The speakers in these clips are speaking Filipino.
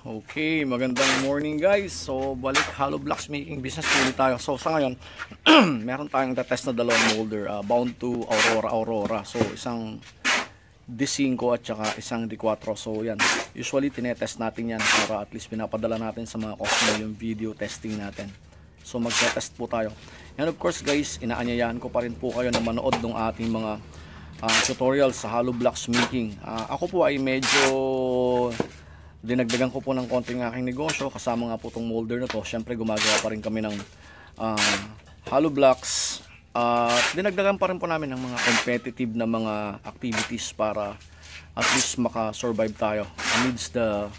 Okay, magandang morning guys. So balik hollow blocks making business ulit tayo. So sa ngayon, meron tayong test na dalawang molder, bound to Aurora. So isang D5 at saka isang D4. So yan, usually tinetest natin yan para at least pinapadala natin sa mga customer yung video testing natin. So magte-test po tayo. And of course guys, inaanyayahan ko pa rin po kayo na manood ng ating mga tutorials sa hollow blocks making. Ako po ay medyo dinagdagan ko po ng konting aking negosyo, kasama nga po itong molder na to. Syempre gumagawa pa rin kami ng hollow blocks at dinagdagan pa rin po namin ng mga competitive na mga activities para at least maka-survive tayo amidst the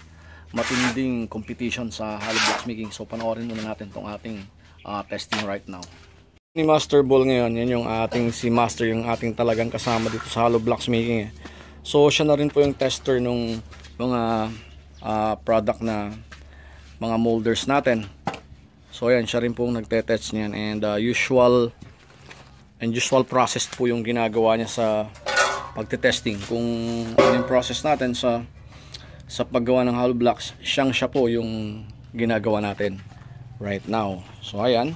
matinding competition sa hollow blocks making. So panoorin muna natin itong ating testing right now. Ni Master Ball ngayon, yan yung ating si Master, yung ating talagang kasama dito sa hollow blocks making. So siya na rin po yung tester nung mga product na mga molders natin. So ayan, siya rin pong nagtetest niyan, and usual process po yung ginagawa niya sa pagte-testing. Kung ano yung process natin sa paggawa ng hollow blocks, siya po yung ginagawa natin right now. So ayan,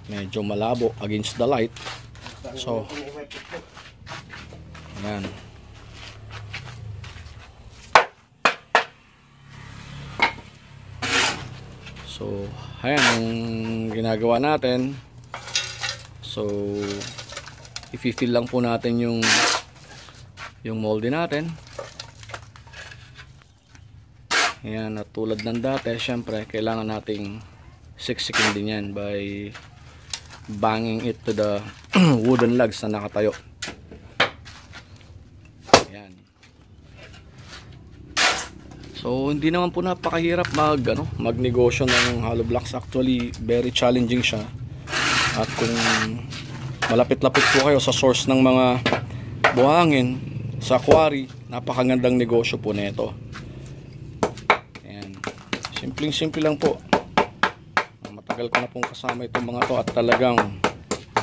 medyo malabo against the light. So ayan. So, ayan ang ginagawa natin. So, i-fill lang po natin yung molde natin. Ayan, at tulad ng dati, syempre, kailangan nating siksikin din yan by banging it to the wooden lugs na nakatayo. So hindi naman po napakahirap magnegosyo ng hollow blocks. Actually very challenging siya. At kung malapit-lapit po kayo sa source ng mga buhangin sa quarry, napakagandang negosyo po nito. Ayan. Simpleng-simple lang po. Matagal ko na pong kasama itong mga to at talagang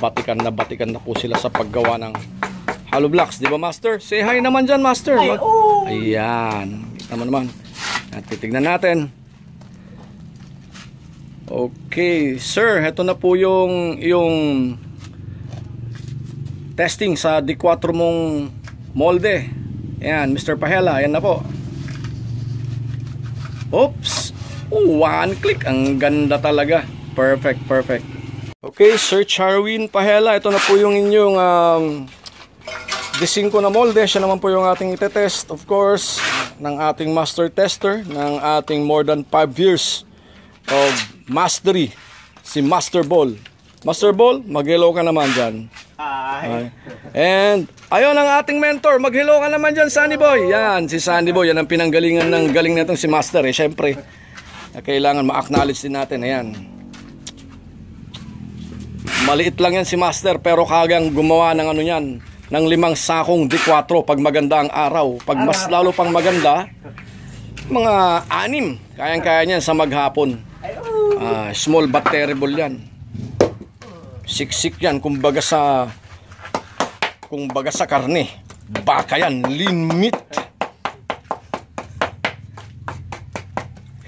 batikan na po sila sa paggawa ng hollow blocks. Di ba Master? Say hi naman dyan Master. Ayan. Kita mo naman. At titignan natin. Okay, sir, ito na po yung testing sa D4 mong molde. Ayan, Mr. Pahela, ayan na po. Oops, one click, ang ganda talaga. Perfect. Okay, Sir Charwin Pahela, ito na po yung inyong D5 na molde. Siya naman po yung ating itetest, of course, ng ating master tester, ng ating more than 5 years of mastery, si Master Ball. Master Ball, mag-hello ka naman dyan. Hi. And ayun ang ating mentor, mag-hello ka naman dyan, Sunny Boy. Yan, si Sunny Boy, yan ang pinanggalingan ng galing na itong si Master. Siyempre, kailangan ma-acknowledge din natin. Ayan, maliit lang yan si Master, pero kagang gumawa ng ano yan, ng 5 sakong D4 pag maganda ang araw. Pag mas lalo pang maganda, mga 6, kayang-kaya niyan sa maghapon. Small but terrible yan. Siksik yan, kumbaga sa karne. Baka yan, lean meat.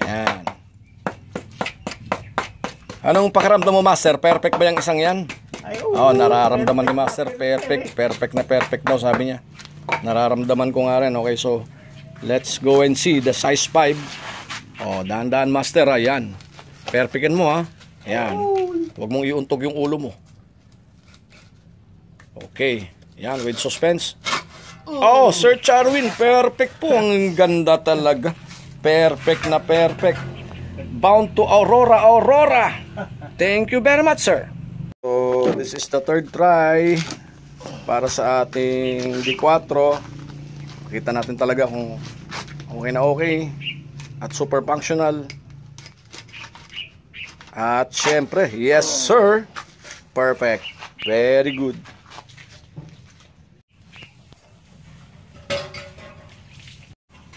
Yan. Anong pakiramdam mo Master? Perfect ba yung isang yan? Oh, nararamdaman ni Master, perfect daw sabi niya. Nararamdaman ko nga rin. Okay, so let's go and see the size 5. Oh, dahan-dahan Master, ayan. Perfectin mo ha. Ayan. Huwag mong iuntog yung ulo mo. Okay. Ayan, with suspense. Oh, Sir Charwin, perfect po. Ang ganda talaga. Perfect. Bound to Aurora. Thank you very much, sir. So, this is the third try para sa ating D4. Kita natin talaga kung okay na okay at super functional. At syempre, yes sir, perfect, very good.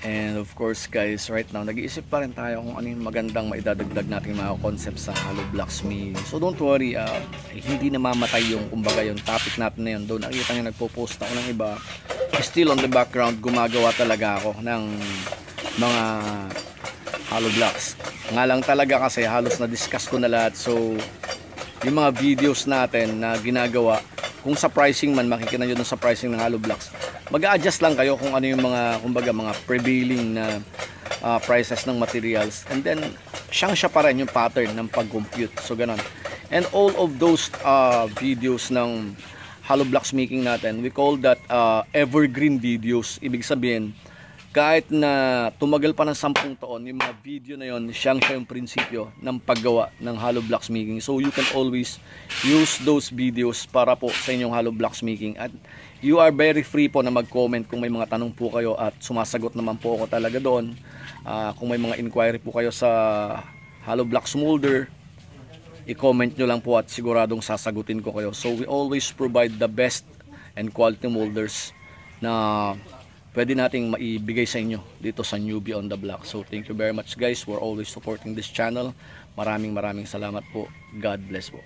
And of course guys, right now nag-iisip pa rin tayo kung ano yung magandang maidadagdag natin mga concept sa hollow blocks making. So don't worry, hindi namamatay yung kumbaga yung topic natin na yun. Doon nakikita nyo nagpo-post ako ng iba still on the background, gumagawa talaga ako ng mga hollow blocks. Nga lang talaga kasi halos na-discuss ko na lahat. So, yung mga videos natin na ginagawa, kung sa pricing man, makikita nyo sa pricing ng hollow blocks, mag-a-adjust lang kayo kung ano yung mga, kumbaga, mga prevailing na prices ng materials. And then, siya pa rin yung pattern ng pag-compute. So, ganon. And all of those videos ng hollow blocks making natin, we call that evergreen videos. Ibig sabihin, kahit na tumagal pa ng 10 taon, yung mga video na yon, siya yung prinsipyo ng paggawa ng hollow blocks making. So you can always use those videos para po sa inyong hollow blocks making. At you are very free po na mag-comment kung may mga tanong po kayo, at sumasagot naman po ako talaga doon. Kung may mga inquiry po kayo sa hollow blocks molder, i-comment nyo lang po at siguradong sasagutin ko kayo. So we always provide the best and quality molders na pwede nating maibigay sa inyo dito sa Newbie on the Block. So thank you very much guys for always supporting this channel. Maraming salamat po. God bless po.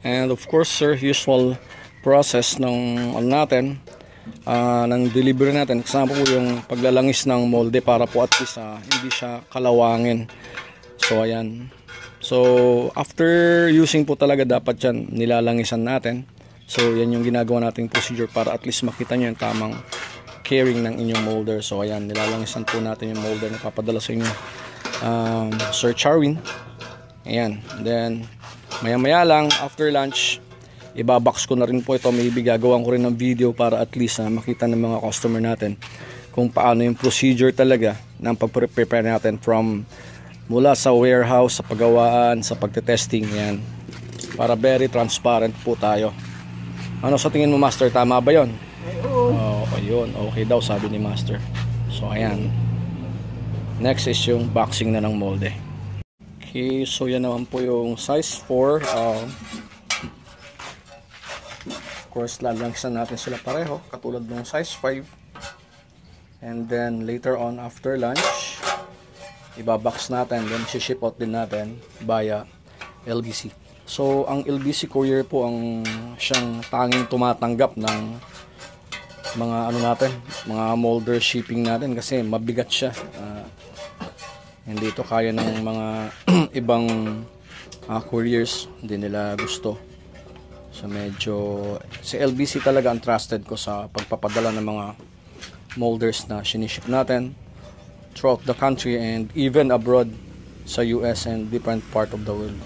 And of course sir, usual process ng natin, ng delivery natin. Example po yung paglalangis ng molde para po at least hindi siya kalawangin. So ayan. So after using po talaga dapat yan nilalangisan natin. So yan yung ginagawa nating procedure para at least makita nyo yung tamang caring ng inyong molder. So ayan, nilalangisan po natin yung molder na papadala sa inyo Sir Charwin. Ayan, then maya lang after lunch, ibabox ko na rin po ito. Maybe gagawan ko rin ng video para at least makita ng mga customer natin kung paano yung procedure talaga ng pag-prepare natin from mula sa warehouse, sa paggawaan, sa pagte-testing. Yan, para very transparent po tayo. Ano sa tingin mo master, tama ba yon? Oh, ayun, okay daw sabi ni master. So ayan, next is yung boxing na ng molde. Okay, so yan naman po yung size 4. Of course lalangsan natin sila pareho katulad ng size 5. And then later on after lunch, ibabox natin, then ship out din natin via LBC. So ang LBC courier po ang siyang tanging tumatanggap ng mga natin, mga molder shipping natin kasi mabigat siya. Hindi ito kaya ng mga ibang couriers, hindi nila gusto. So medyo si LBC talaga ang trusted ko sa pagpapadala ng mga molders na siniship natin throughout the country and even abroad sa US and different part of the world.